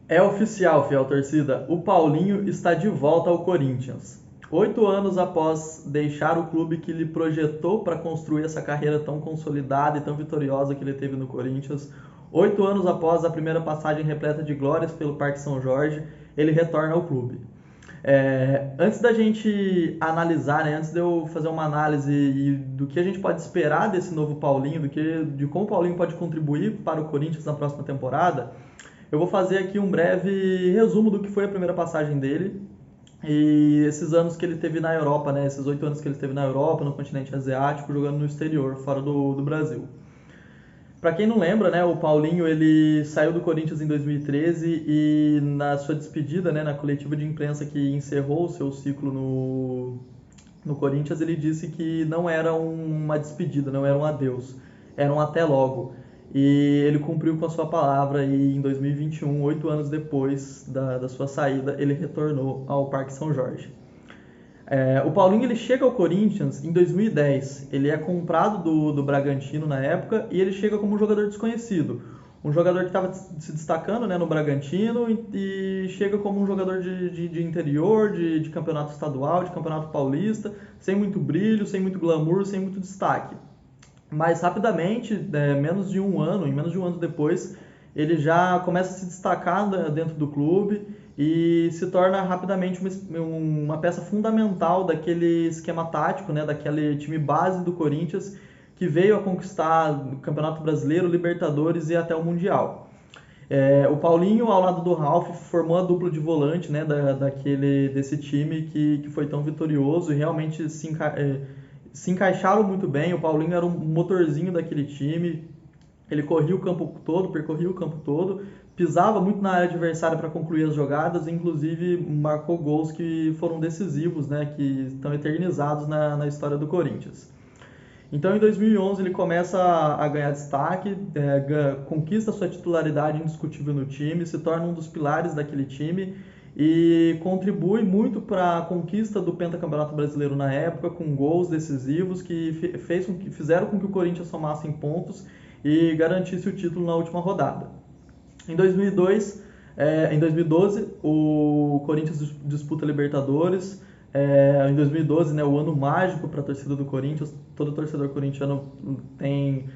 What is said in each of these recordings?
É oficial, fiel torcida, o Paulinho está de volta ao Corinthians. 8 anos após deixar o clube que lhe projetou para construir essa carreira tão consolidada e tão vitoriosa que ele teve no Corinthians, 8 anos após a primeira passagem repleta de glórias pelo Parque São Jorge, ele retorna ao clube. Antes da gente analisar, né, antes de eu fazer uma análise do que a gente pode esperar desse novo Paulinho, de como o Paulinho pode contribuir para o Corinthians na próxima temporada, eu vou fazer aqui um breve resumo do que foi a primeira passagem dele e esses anos que ele teve na Europa, né? Esses 8 anos que ele teve na Europa, no continente asiático, jogando no exterior, fora do Brasil. Para quem não lembra, né, o Paulinho ele saiu do Corinthians em 2013 e na sua despedida, né, na coletiva de imprensa que encerrou o seu ciclo no Corinthians, ele disse que não era uma despedida, não era um adeus, era um até logo. E ele cumpriu com a sua palavra e em 2021, 8 anos depois da sua saída, ele retornou ao Parque São Jorge. O Paulinho ele chega ao Corinthians em 2010. Ele é comprado do Bragantino na época e ele chega como um jogador desconhecido. Um jogador que estava se destacando, né, no Bragantino e chega como um jogador de interior, de campeonato estadual, de campeonato paulista, sem muito brilho, sem muito glamour, sem muito destaque. Mas rapidamente, em menos de um ano depois, ele já começa a se destacar dentro do clube e se torna rapidamente uma peça fundamental daquele esquema tático, né, daquele time base do Corinthians que veio a conquistar o Campeonato Brasileiro, Libertadores e até o Mundial. O Paulinho, ao lado do Ralf, formou a dupla de volante, né, desse time que foi tão vitorioso e realmente se encaixaram muito bem. O Paulinho era um motorzinho daquele time, ele corria o campo todo, percorria o campo todo, pisava muito na área adversária para concluir as jogadas, e inclusive marcou gols que foram decisivos, né, que estão eternizados na história do Corinthians. Então, em 2011, ele começa a ganhar destaque, conquista sua titularidade indiscutível no time, se torna um dos pilares daquele time e contribui muito para a conquista do pentacampeonato brasileiro na época, com gols decisivos que fizeram com que o Corinthians somasse em pontos e garantisse o título na última rodada. Em 2012, o Corinthians disputa a Libertadores. Em 2012, né, o ano mágico para a torcida do Corinthians. Todo torcedor corintiano tem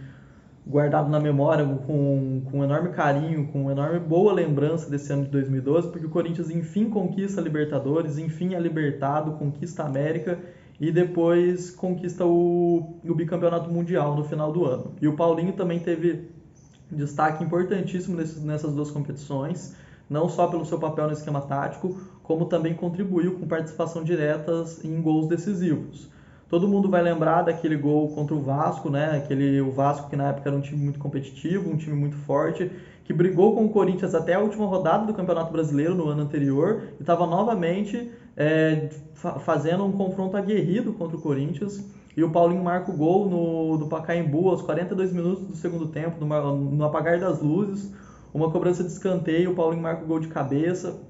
guardado na memória com enorme carinho, com enorme boa lembrança desse ano de 2012, porque o Corinthians enfim conquista a Libertadores, enfim é libertado, conquista a América e depois conquista o bicampeonato mundial no final do ano. E o Paulinho também teve destaque importantíssimo nessas duas competições, não só pelo seu papel no esquema tático, como também contribuiu com participação direta em gols decisivos. Todo mundo vai lembrar daquele gol contra o Vasco, né? O Vasco que na época era um time muito competitivo, um time muito forte, que brigou com o Corinthians até a última rodada do Campeonato Brasileiro no ano anterior e estava novamente fazendo um confronto aguerrido contra o Corinthians. E o Paulinho marca o gol no Pacaembu aos 42 minutos do segundo tempo, no apagar das luzes, uma cobrança de escanteio, o Paulinho marca o gol de cabeça.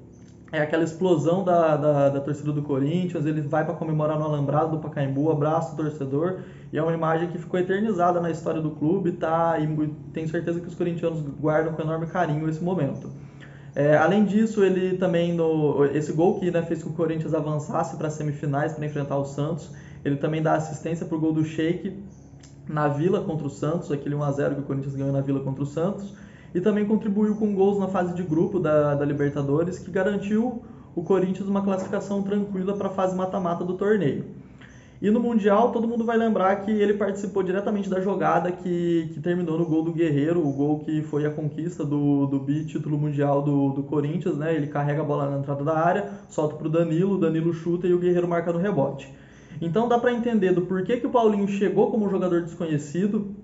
É aquela explosão da torcida do Corinthians, ele vai para comemorar no alambrado do Pacaembu, abraça o torcedor, e é uma imagem que ficou eternizada na história do clube, tá? E tenho certeza que os corintianos guardam com enorme carinho esse momento. Além disso, ele também, esse gol que, né, fez com que o Corinthians avançasse para as semifinais para enfrentar o Santos, ele também dá assistência para o gol do Sheik na Vila contra o Santos, aquele 1-0 que o Corinthians ganhou na Vila contra o Santos, e também contribuiu com gols na fase de grupo da Libertadores, que garantiu o Corinthians uma classificação tranquila para a fase mata-mata do torneio. E no Mundial, todo mundo vai lembrar que ele participou diretamente da jogada que terminou no gol do Guerreiro, o gol que foi a conquista do título mundial do Corinthians, né? Ele carrega a bola na entrada da área, solta para o Danilo chuta e o Guerreiro marca no rebote. Então dá para entender do porquê que o Paulinho chegou como um jogador desconhecido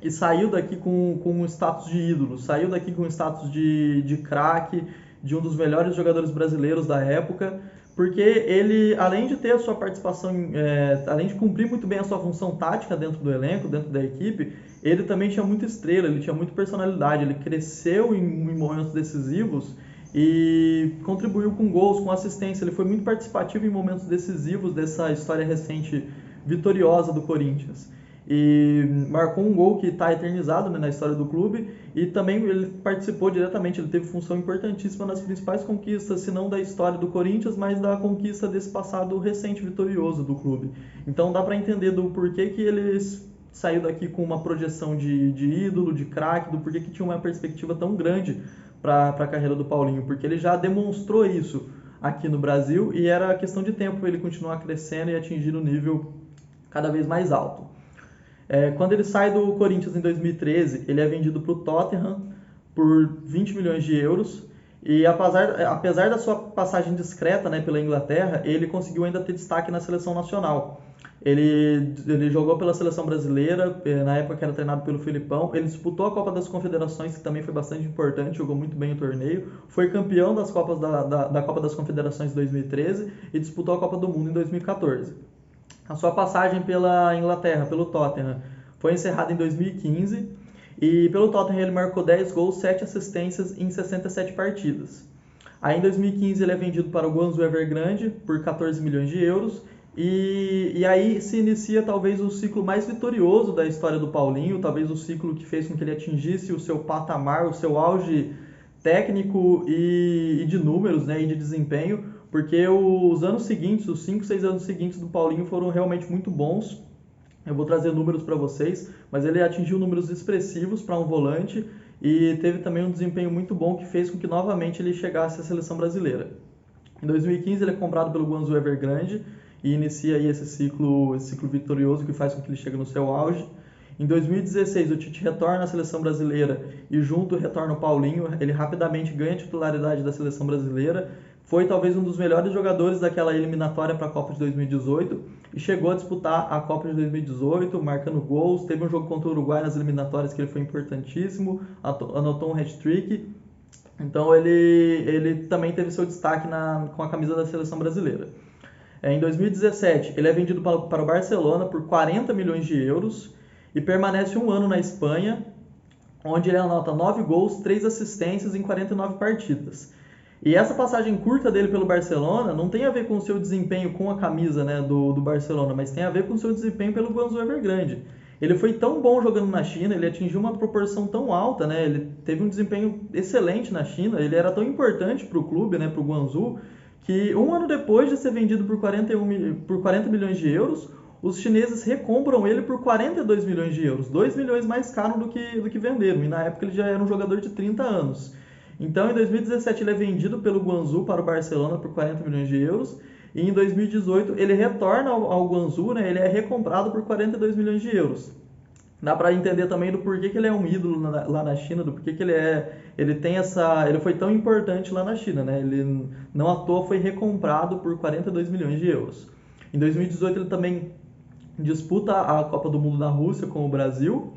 e saiu daqui com um status de ídolo, saiu daqui com um status de craque, de um dos melhores jogadores brasileiros da época, porque ele, além de ter a sua participação, além de cumprir muito bem a sua função tática dentro do elenco, dentro da equipe, ele também tinha muita estrela, ele tinha muita personalidade, ele cresceu em momentos decisivos e contribuiu com gols, com assistência, ele foi muito participativo em momentos decisivos dessa história recente vitoriosa do Corinthians. e marcou um gol que está eternizado, né, na história do clube, e também ele participou diretamente, ele teve função importantíssima nas principais conquistas, se não da história do Corinthians, mas da conquista desse passado recente vitorioso do clube. Então dá para entender do porquê que ele saiu daqui com uma projeção de ídolo, de craque, do porquê que tinha uma perspectiva tão grande para a carreira do Paulinho, porque ele já demonstrou isso aqui no Brasil e era questão de tempo para ele continuar crescendo e atingir um nível cada vez mais alto. Quando ele sai do Corinthians em 2013, ele é vendido para o Tottenham por 20 milhões de euros e apesar da sua passagem discreta, né, pela Inglaterra, ele conseguiu ainda ter destaque na seleção nacional. Ele jogou pela seleção brasileira, na época que era treinado pelo Filipão. Ele disputou a Copa das Confederações, que também foi bastante importante, jogou muito bem o torneio. Foi campeão das Copas da Copa das Confederações em 2013 e disputou a Copa do Mundo em 2014. A sua passagem pela Inglaterra, pelo Tottenham, foi encerrada em 2015 e pelo Tottenham ele marcou 10 gols, 7 assistências em 67 partidas. Aí em 2015 ele é vendido para o Guangzhou Evergrande por 14 milhões de euros e aí se inicia talvez o ciclo mais vitorioso da história do Paulinho, talvez o ciclo que fez com que ele atingisse o seu patamar, o seu auge técnico e de números, né, e de desempenho, porque os anos seguintes, os 5, 6 anos seguintes do Paulinho foram realmente muito bons. Eu vou trazer números para vocês, mas ele atingiu números expressivos para um volante e teve também um desempenho muito bom que fez com que novamente ele chegasse à seleção brasileira. Em 2015 ele é comprado pelo Guangzhou Evergrande e inicia aí esse ciclo vitorioso que faz com que ele chegue no seu auge. Em 2016 o Tite retorna à seleção brasileira e junto retorna o Paulinho, ele rapidamente ganha a titularidade da seleção brasileira, foi talvez um dos melhores jogadores daquela eliminatória para a Copa de 2018 e chegou a disputar a Copa de 2018, marcando gols, teve um jogo contra o Uruguai nas eliminatórias que ele foi importantíssimo, anotou um hat-trick, então ele também teve seu destaque com a camisa da seleção brasileira. Em 2017 ele é vendido para o Barcelona por 40 milhões de euros e permanece um ano na Espanha, onde ele anota 9 gols, 3 assistências em 49 partidas. E essa passagem curta dele pelo Barcelona não tem a ver com o seu desempenho com a camisa, né, do Barcelona, mas tem a ver com o seu desempenho pelo Guangzhou Evergrande. Ele foi tão bom jogando na China, ele atingiu uma proporção tão alta, né, ele teve um desempenho excelente na China, ele era tão importante para o clube, né, para o Guangzhou, que um ano depois de ser vendido por 40 milhões de euros, os chineses recompram ele por 42 milhões de euros, 2 milhões mais caro do que venderam, e na época ele já era um jogador de 30 anos. Então, em 2017, ele é vendido pelo Guangzhou para o Barcelona por 40 milhões de euros. E em 2018, ele retorna ao Guangzhou, né? Ele é recomprado por 42 milhões de euros. Dá para entender também do porquê que ele é um ídolo lá na China, do porquê que ele foi tão importante lá na China, né? Ele não à toa foi recomprado por 42 milhões de euros. Em 2018, ele também disputa a Copa do Mundo na Rússia com o Brasil.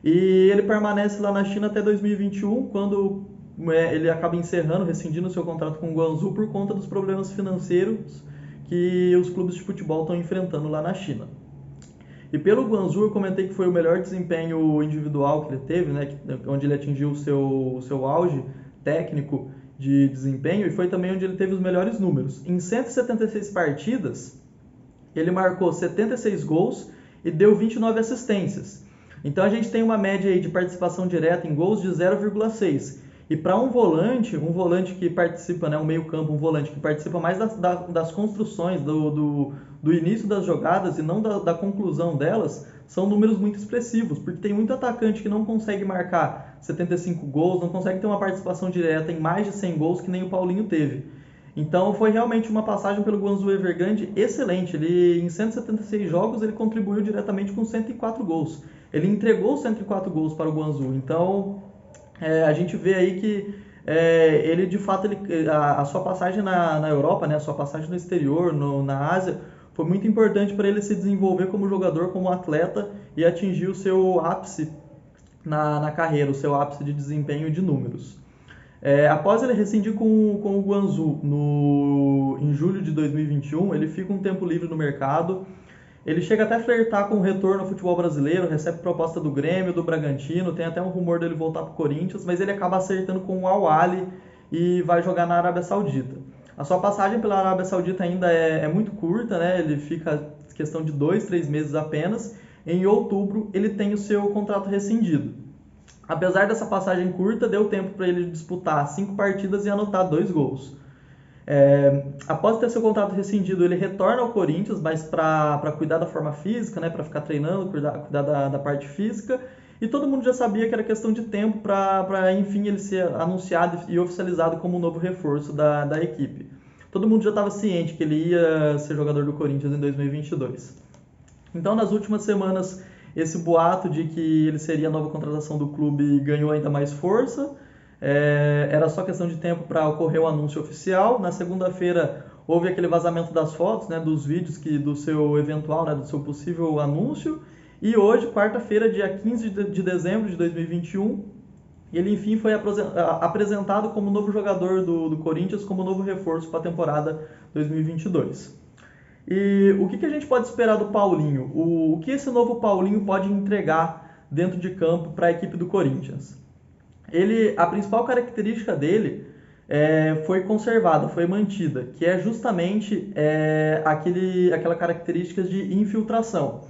E ele permanece lá na China até 2021, quando ele acaba rescindindo seu contrato com o Guangzhou por conta dos problemas financeiros que os clubes de futebol estão enfrentando lá na China. E pelo Guangzhou eu comentei que foi o melhor desempenho individual que ele teve, né, onde ele atingiu o seu auge técnico de desempenho, e foi também onde ele teve os melhores números. Em 176 partidas, ele marcou 76 gols e deu 29 assistências. Então a gente tem uma média aí de participação direta em gols de 0,6. E para um volante que participa, né, um meio-campo, um volante que participa mais das construções, do início das jogadas e não da conclusão delas, são números muito expressivos, porque tem muito atacante que não consegue marcar 75 gols, não consegue ter uma participação direta em mais de 100 gols que nem o Paulinho teve. Então foi realmente uma passagem pelo Guangzhou Evergrande excelente. Ele, em 176 jogos, ele contribuiu diretamente com 104 gols. Ele entregou 104 gols para o Guangzhou. Então a gente vê aí que ele de fato, a sua passagem na Europa, né, a sua passagem no exterior, na Ásia, foi muito importante para ele se desenvolver como jogador, como atleta e atingir o seu ápice na carreira, o seu ápice de desempenho e de números. Após ele rescindir com o Guangzhou em julho de 2021, ele fica um tempo livre no mercado. Ele chega até a flertar com o retorno ao futebol brasileiro, recebe proposta do Grêmio, do Bragantino, tem até um rumor dele voltar para o Corinthians, mas ele acaba acertando com o Al Ahly e vai jogar na Arábia Saudita. A sua passagem pela Arábia Saudita ainda é muito curta, né? Ele fica questão de 2, 3 meses apenas, em outubro ele tem o seu contrato rescindido. Apesar dessa passagem curta, deu tempo para ele disputar 5 partidas e anotar 2 gols. Após ter seu contrato rescindido, ele retorna ao Corinthians, mas para cuidar da forma física, né, para ficar treinando, cuidar da parte física, e todo mundo já sabia que era questão de tempo para enfim ele ser anunciado e oficializado como um novo reforço da equipe. Todo mundo já estava ciente que ele ia ser jogador do Corinthians em 2022. Então, nas últimas semanas, esse boato de que ele seria a nova contratação do clube ganhou ainda mais força. Era só questão de tempo para ocorrer o anúncio oficial. Na segunda-feira houve aquele vazamento das fotos, né, dos vídeos do seu eventual, né, do seu possível anúncio. E hoje, quarta-feira, dia 15 de dezembro de 2021, ele enfim foi apresentado como novo jogador do Corinthians, como novo reforço para a temporada 2022. E o que a gente pode esperar do Paulinho? O que esse novo Paulinho pode entregar dentro de campo para a equipe do Corinthians? A principal característica dele foi conservada, foi mantida, que é justamente aquela característica de infiltração.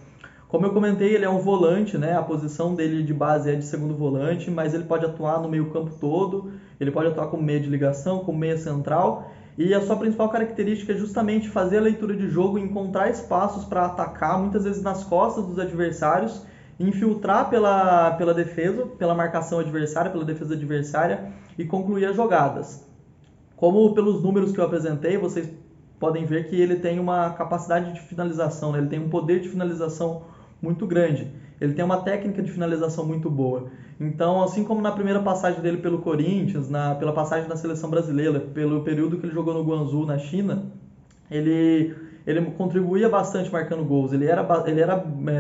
Como eu comentei, ele é um volante, né? A posição dele de base é de segundo volante, mas ele pode atuar no meio campo todo, ele pode atuar como meia de ligação, como meia central, e a sua principal característica é justamente fazer a leitura de jogo e encontrar espaços para atacar, muitas vezes nas costas dos adversários, infiltrar pela defesa, pela marcação adversária, pela defesa adversária e concluir as jogadas. Como pelos números que eu apresentei, vocês podem ver que ele tem uma capacidade de finalização, né? Ele tem um poder de finalização muito grande. Ele tem uma técnica de finalização muito boa. Então, assim como na primeira passagem dele pelo Corinthians, pela passagem na seleção brasileira, pelo período que ele jogou no Guangzhou, na China, ele contribuía bastante marcando gols. Ele era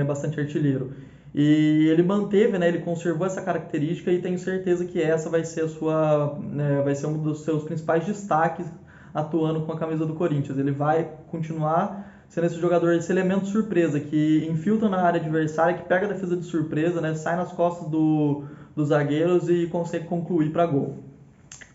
bastante artilheiro. E ele manteve, né, ele conservou essa característica e tenho certeza que essa vai ser vai ser um dos seus principais destaques atuando com a camisa do Corinthians. Ele vai continuar sendo esse jogador, esse elemento surpresa, que infiltra na área adversária, que pega a defesa de surpresa, né, sai nas costas dos zagueiros e consegue concluir para gol.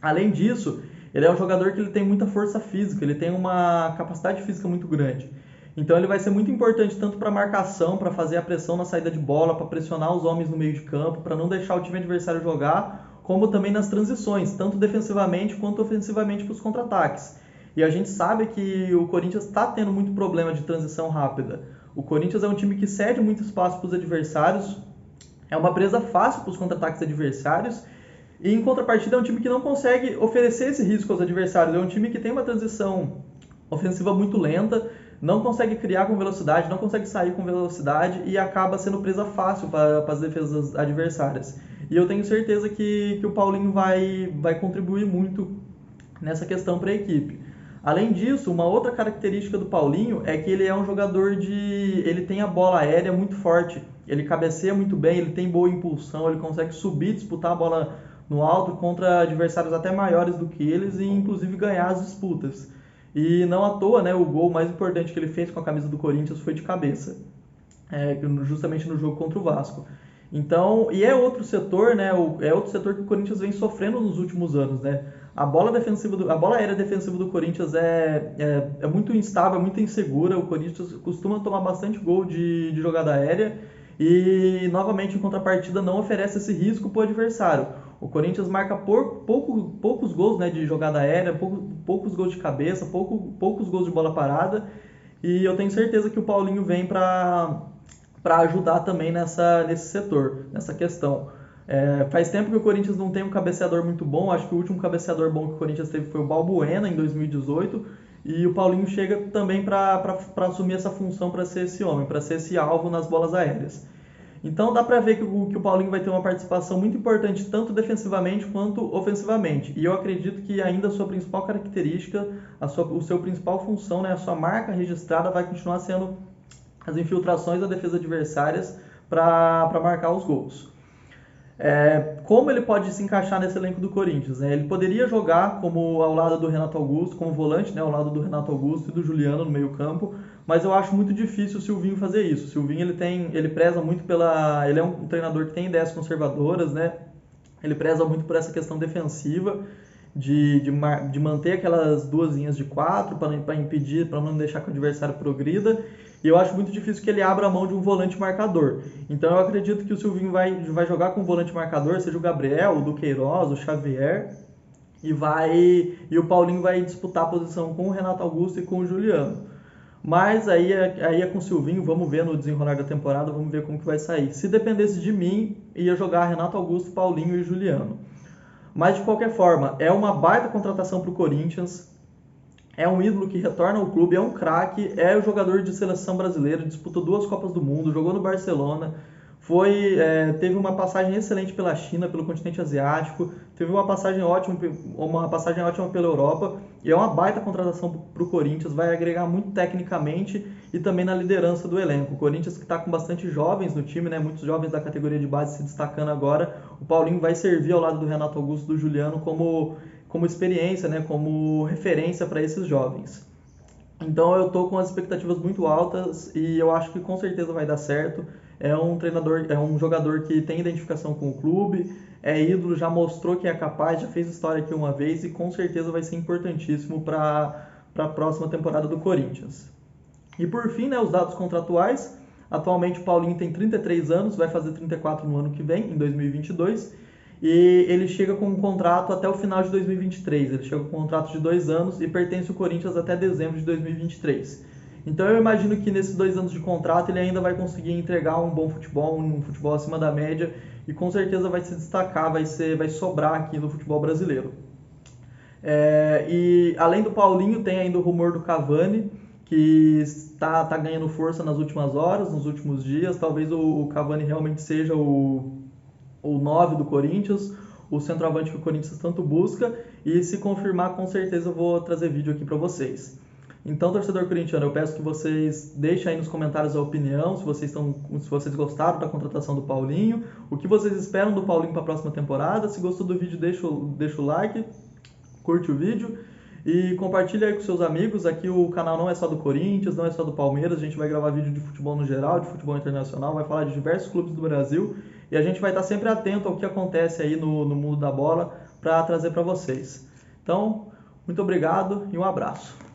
Além disso, ele é um jogador que ele tem muita força física, ele tem uma capacidade física muito grande. Então ele vai ser muito importante tanto para marcação, para fazer a pressão na saída de bola, para pressionar os homens no meio de campo, para não deixar o time adversário jogar, como também nas transições, tanto defensivamente quanto ofensivamente para os contra-ataques. E a gente sabe que o Corinthians está tendo muito problema de transição rápida. O Corinthians é um time que cede muito espaço para os adversários, é uma presa fácil para os contra-ataques adversários, e em contrapartida é um time que não consegue oferecer esse risco aos adversários. É um time que tem uma transição ofensiva muito lenta, não consegue criar com velocidade, não consegue sair com velocidade e acaba sendo presa fácil para as defesas adversárias. E eu tenho certeza que o Paulinho vai contribuir muito nessa questão para a equipe. Além disso, uma outra característica do Paulinho é que ele é um jogador ele tem a bola aérea muito forte, ele cabeceia muito bem, ele tem boa impulsão, ele consegue subir, disputar a bola no alto contra adversários até maiores do que eles e inclusive ganhar as disputas. E não à toa, né, o gol mais importante que ele fez com a camisa do Corinthians foi de cabeça, justamente no jogo contra o Vasco. Então, e é outro setor, né, é outro setor que o Corinthians vem sofrendo nos últimos anos, né? A bola aérea defensiva do Corinthians é muito instável, é muito insegura. O Corinthians costuma tomar bastante gol de jogada aérea e, novamente, em contrapartida, não oferece esse risco para o adversário. O Corinthians marca poucos gols, né, de jogada aérea, poucos gols de cabeça, poucos gols de bola parada. E eu tenho certeza que o Paulinho vem para ajudar também nesse setor, nessa questão. Faz tempo que o Corinthians não tem um cabeceador muito bom. Acho que o último cabeceador bom que o Corinthians teve foi o Balbuena, em 2018. E o Paulinho chega também para assumir essa função, para ser esse homem, para ser esse alvo nas bolas aéreas. Então dá para ver que o Paulinho vai ter uma participação muito importante, tanto defensivamente quanto ofensivamente. E eu acredito que ainda a sua principal característica, o seu principal função, né, a sua marca registrada vai continuar sendo as infiltrações da defesa adversárias para marcar os gols. Como ele pode se encaixar nesse elenco do Corinthians, né? Ele poderia jogar como ao lado do Renato Augusto, como volante, né, ao lado do Renato Augusto e do Juliano no meio campo, mas eu acho muito difícil o Silvinho fazer isso. O Silvinho ele preza muito ele é um treinador que tem ideias conservadoras, né? Ele preza muito por essa questão defensiva, de manter aquelas duas linhas de 4 para impedir, para não deixar que o adversário progrida. e eu acho muito difícil que ele abra a mão de um volante marcador. Então eu acredito que o Silvinho vai jogar com um volante marcador, seja o Gabriel, o Duqueiroz, o Xavier, e o Paulinho vai disputar a posição com o Renato Augusto e com o Juliano. Mas aí é com o Silvinho, vamos ver no desenrolar da temporada, vamos ver como que vai sair. Se dependesse de mim, ia jogar Renato Augusto, Paulinho e Juliano. Mas de qualquer forma, é uma baita contratação para o Corinthians, é um ídolo que retorna ao clube, é um craque, é o jogador de seleção brasileira, disputou 2 Copas do Mundo, jogou no Barcelona, teve uma passagem excelente pela China, pelo continente asiático, teve uma passagem ótima pela Europa, e é uma baita contratação para o Corinthians, vai agregar muito tecnicamente e também na liderança do elenco. O Corinthians que está com bastante jovens no time, né, muitos jovens da categoria de base se destacando agora, o Paulinho vai servir ao lado do Renato Augusto e do Juliano como experiência, né, como referência para esses jovens. Então eu estou com as expectativas muito altas e eu acho que com certeza vai dar certo. É um jogador que tem identificação com o clube, é ídolo, já mostrou que é capaz, já fez história aqui uma vez e com certeza vai ser importantíssimo para a próxima temporada do Corinthians. E por fim, né, os dados contratuais. Atualmente o Paulinho tem 33 anos, vai fazer 34 no ano que vem, em 2022. E ele chega com um contrato até o final de 2023. Ele chega com um contrato de 2 anos e pertence ao Corinthians até dezembro de 2023. Então eu imagino que nesses 2 anos de contrato ele ainda vai conseguir entregar um bom futebol, um futebol acima da média e com certeza vai se destacar, vai sobrar aqui no futebol brasileiro. E além do Paulinho tem ainda o rumor do Cavani, que está ganhando força nas últimas horas, nos últimos dias. Talvez o Cavani realmente seja o 9 do Corinthians, o centroavante que o Corinthians tanto busca, e se confirmar, com certeza eu vou trazer vídeo aqui para vocês. Então, torcedor corintiano, eu peço que vocês deixem aí nos comentários a opinião, se vocês gostaram da contratação do Paulinho, o que vocês esperam do Paulinho para a próxima temporada. Se gostou do vídeo, deixa o like, curte o vídeo e compartilha aí com seus amigos. Aqui o canal não é só do Corinthians, não é só do Palmeiras, a gente vai gravar vídeo de futebol no geral, de futebol internacional, vai falar de diversos clubes do Brasil e a gente vai estar sempre atento ao que acontece aí no mundo da bola para trazer para vocês. Então, muito obrigado e um abraço.